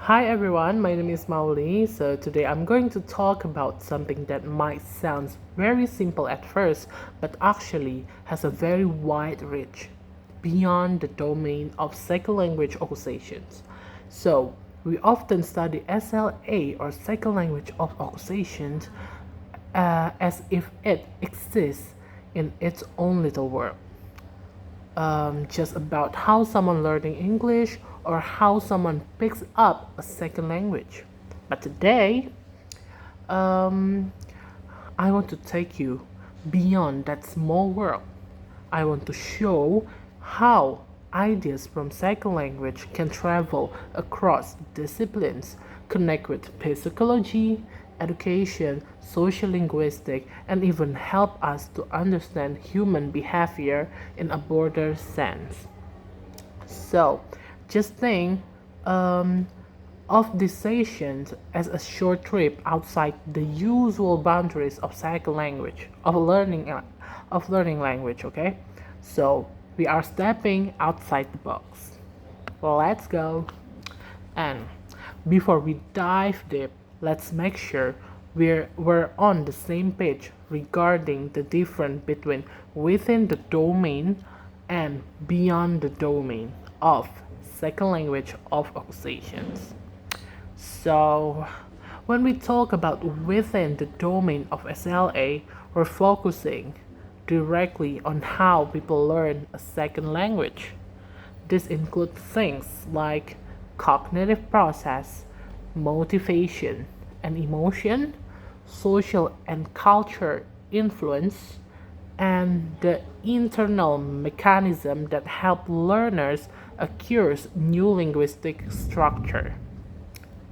Hi everyone, my name is Mauli. So today I'm going to talk about something that might sound very simple at first, but actually has a very wide reach beyond the domain of second language accusations. So we often study SLA or second language of accusations as if it exists in its own little world, just about how someone learning English or how someone picks up a second language. But today, um, I want to take you beyond that small world. I want to show how ideas from second language can travel across disciplines, connect with psychology, education, social linguistics, and even help us to understand human behavior in a broader sense. So, just think um, of these sessions as a short trip outside the usual boundaries of second language, of learning language. Okay, so we are stepping outside the box. Let's go. And before we dive deep, let's make sure we're on the same page regarding the difference between within the domain and beyond the domain of second language of accusations. So, when we talk about within the domain of SLA, we're focusing directly on how people learn a second language. This includes things like cognitive process, motivation and emotion, social and culture influence, and the internal mechanism that help learners acquire new linguistic structure.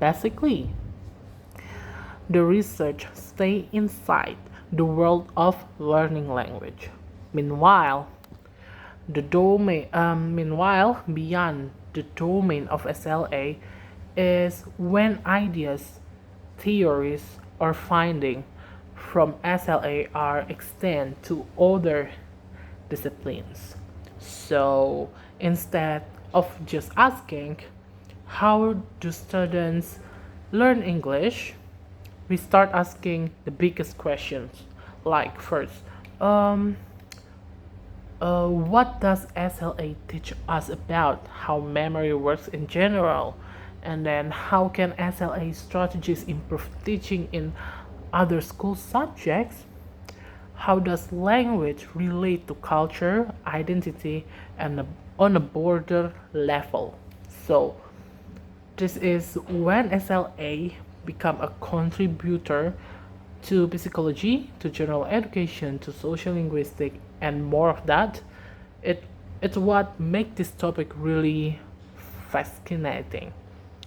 Basically, the research stay inside the world of learning language. Meanwhile, meanwhile, beyond the domain of SLA is when ideas, theories, or findings from SLA are extended to other disciplines. So instead of just asking, how do students learn English? We start asking the biggest questions, like first, um, what does SLA teach us about how memory works in general? And then, how can SLA strategies improve teaching in other school subjects? How does language relate to culture, identity, and on a border level? So, this is when SLA become a contributor to psychology, to general education, to social linguistics, and more of that. It it's what make this topic really fascinating.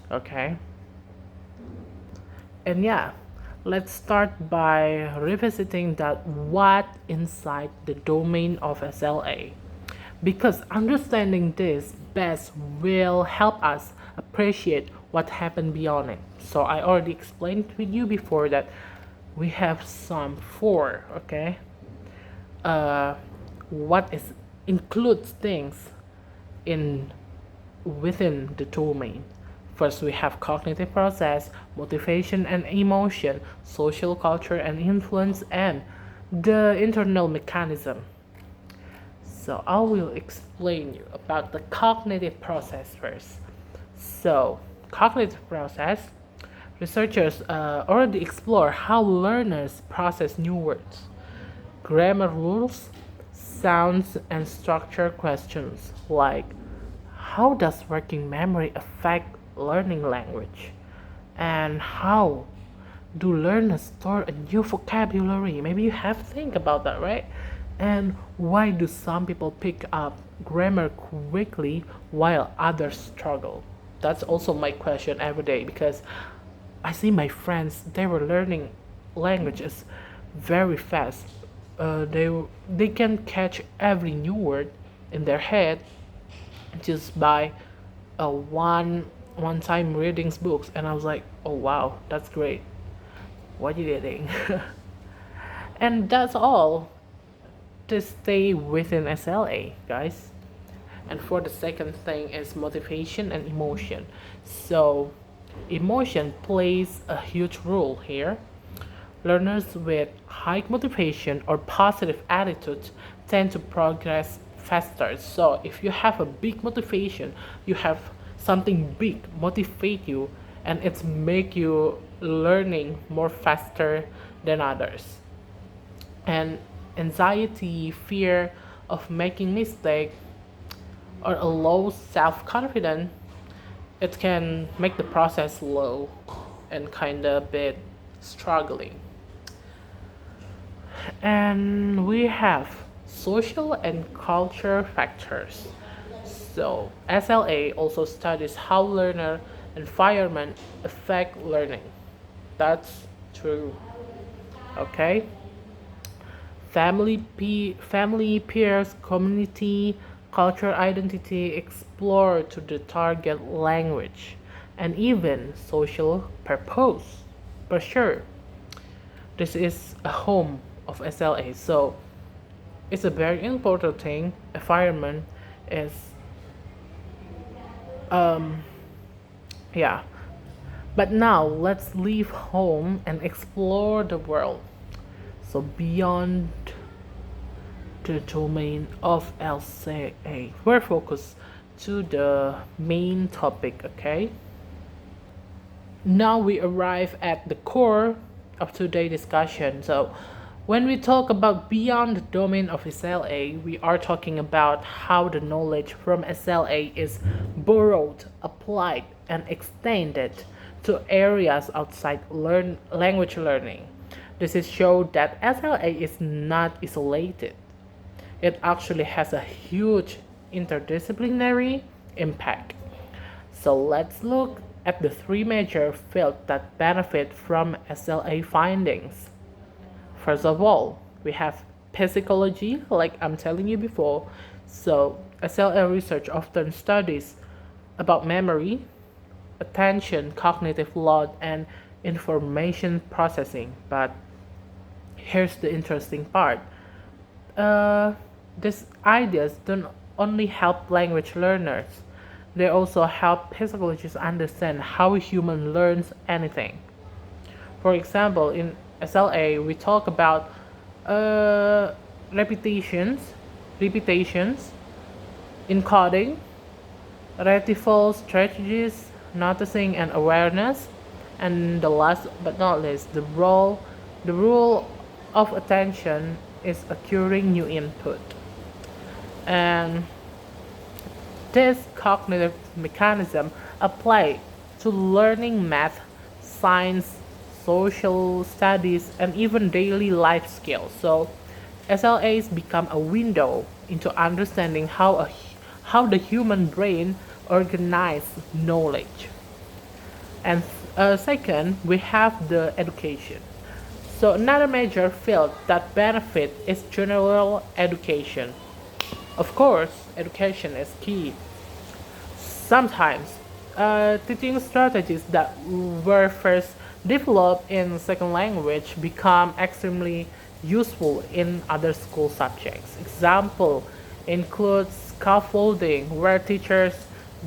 Okay, and yeah, let's start by revisiting that what inside the domain of SLA. Because understanding this best will help us appreciate what happened beyond it. So I already explained with you before that we have some four, okay? Uh, what is includes things in within the domain. First, we have cognitive process, motivation and emotion, social culture and influence, and the internal mechanism. So I will explain you about the cognitive process first. So, cognitive process, researchers already explore how learners process new words, grammar rules, sounds, and structure questions like how does working memory affect learning language? And how do learners store a new vocabulary? Maybe you have to think about that, right? And why do some people pick up grammar quickly while others struggle? That's also my question every day because I see my friends, they were learning languages very fast. They can catch every new word in their head just by one time reading books, and I was like, oh wow, that's great. What you doing? And that's all to stay within SLA, guys. And for the second thing is motivation and emotion. So Emotion plays a huge role here. Learners with high motivation or positive attitude tend to progress faster. So if you have a big motivation, you have something big motivate you and it's make you learning more faster than others. And anxiety, fear of making mistake or a low self-confidence, it can make the process low and kind of bit struggling. And we have social and culture factors. So SLA also studies how learner environment affect learning. That's true. Okay. Family, peers, community, cultural identity explore to the target language, and even social purpose. For sure, this is a home of SLA, so it's a very important thing. Environment is, yeah. But now let's leave home and explore the world. So beyond the domain of LCA. We're focused to the main topic, okay? Now we arrive at the core of today's discussion. So when we talk about beyond the domain of SLA, we are talking about how the knowledge from SLA is borrowed, applied, and extended to areas outside language learning. This is show that SLA is not isolated. It actually has a huge interdisciplinary impact. So let's look at the three major fields that benefit from SLA findings. First of all, we have psychology, like I'm telling you before. So SLA research often studies about memory, attention, cognitive load, and information processing. But here's the interesting part. Uh, these ideas don't only help language learners, they also help psychologists understand how a human learns anything. For example, in SLA, we talk about uh, repetitions, repetitions, encoding, retrieval strategies, noticing and awareness, and the last but not least, the rule of attention is acquiring new input. And this cognitive mechanism apply to learning math, science, social studies, and even daily life skills. So SLAs become a window into understanding how the human brain organizes knowledge. And second, we have the education. So another major field that benefit is general education. Of course, education is key. Sometimes, teaching strategies that were first developed in second language become extremely useful in other school subjects. Example includes scaffolding, where teachers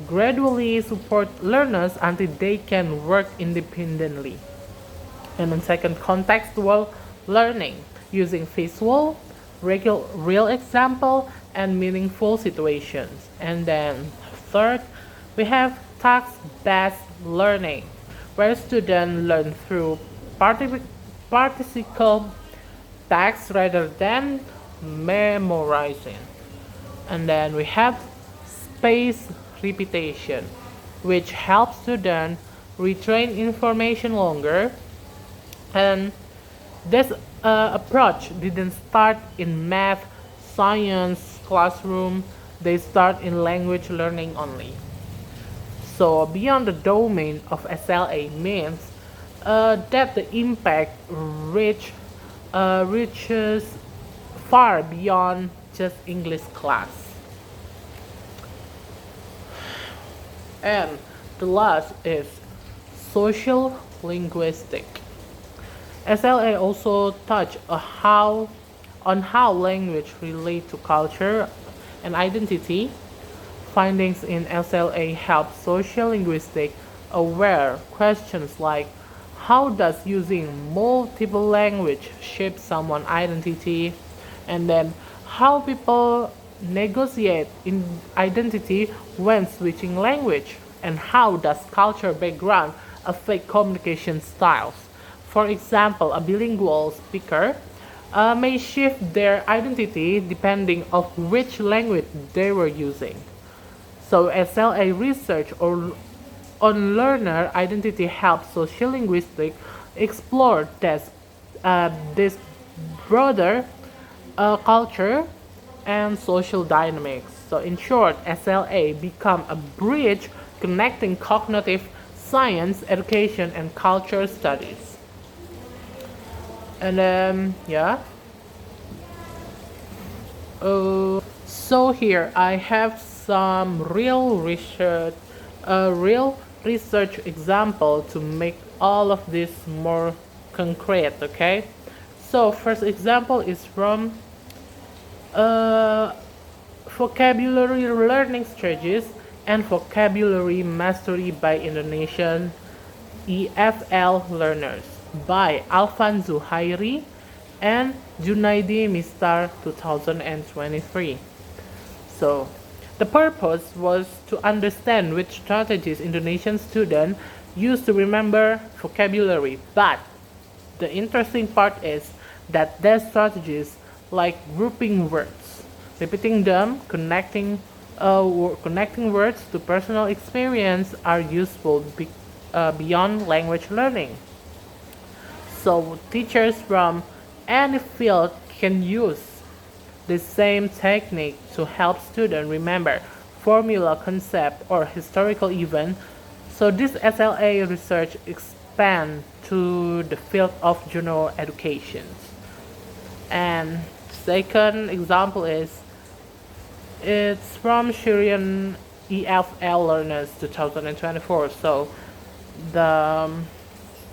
gradually support learners until they can work independently. And in second, contextual learning using visual, real example, and meaningful situations. And then third, we have task-based learning, where students learn through participle tasks rather than memorizing. And then we have space repetition, which helps students retain information longer. And this approach didn't start in math, science, classroom, they start in language learning only. So beyond the domain of SLA means that the impact reaches far beyond just English class. And the last is social linguistic. SLA also touch on how language relate to culture and identity. Findings in SLA help social linguistics aware questions like how does using multiple language shape someone's identity, and then how people negotiate in identity when switching language, and how does culture background affect communication styles. For example, a bilingual speaker may shift their identity depending on which language they were using. So SLA research on learner identity helps sociolinguistics explore this broader culture and social dynamics. So in short, SLA become a bridge connecting cognitive science, education, and culture studies. And yeah. So here I have some real research example to make all of this more concrete. Okay. So first example is from uh, vocabulary learning strategies and vocabulary mastery by Indonesian EFL learners by Alvan Zuhairi and Junaidi Mistar 2023. So the purpose was to understand which strategies Indonesian students use to remember vocabulary, but the interesting part is that their strategies like grouping words, repeating them, connecting words to personal experience are useful beyond language learning. So teachers from any field can use the same technique to help students remember formula, concept, or historical event. So this SLA research expands to the field of general education. And second example is it's from Syrian EFL learners 2024. So the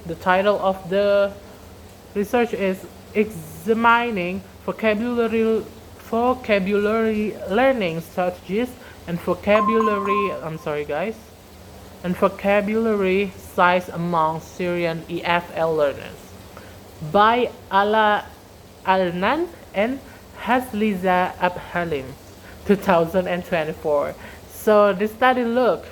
the title of the research is examining vocabulary learning strategies and vocabulary size among Syrian EFL learners by Ala Alnan and Hasliza Abhalim 2024. So this study look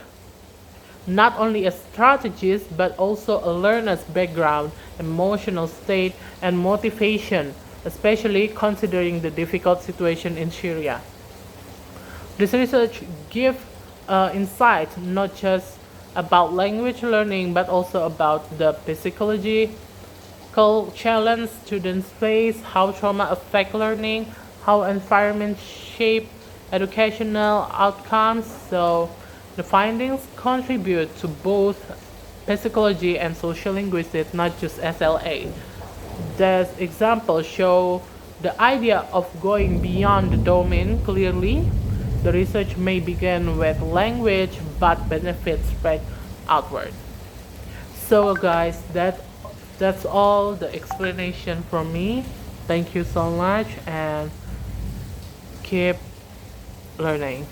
not only a strategist but also a learner's background, emotional state, and motivation, especially considering the difficult situation in Syria. This research gives insight not just about language learning but also about the psychological challenge students face, how trauma affect learning, how environment shape educational outcomes. So the findings contribute to both psychology and social linguistics, not just SLA. These examples show the idea of going beyond the domain clearly. The research may begin with language, but benefits spread outward. So, guys, that's all the explanation from me. Thank you so much, and keep learning.